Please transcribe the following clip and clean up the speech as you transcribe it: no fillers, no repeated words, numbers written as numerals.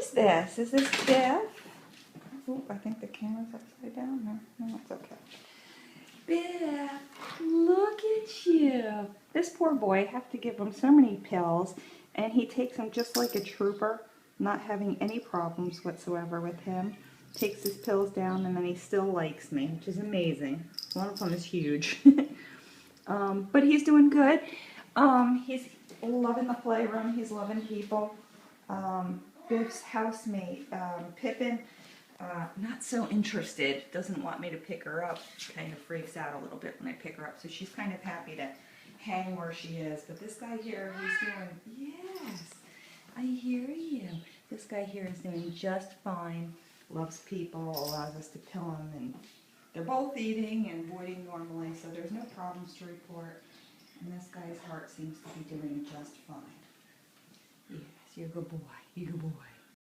is this? Is this Biff? Oh, I think the camera's upside down. No, it's okay. Biff, look at you. This poor boy, I have to give him so many pills, and he takes them just like a trooper, not having any problems whatsoever with him. Takes his pills down, and then he still likes me, which is amazing. One of them is huge. But he's doing good. He's loving the playroom. He's loving people. Biff's housemate, Pippin, not so interested. Doesn't want me to pick her up. Kind of freaks out a little bit when I pick her up. So she's kind of happy to hang where she is. But this guy here, he's doing, yes, I hear you. This guy here is doing just fine. Loves people, allows us to pill him, and they're both eating and voiding normally, so there's no problems to report. And this guy's heart seems to be doing just fine. Yes, you're a good boy. You're a good boy.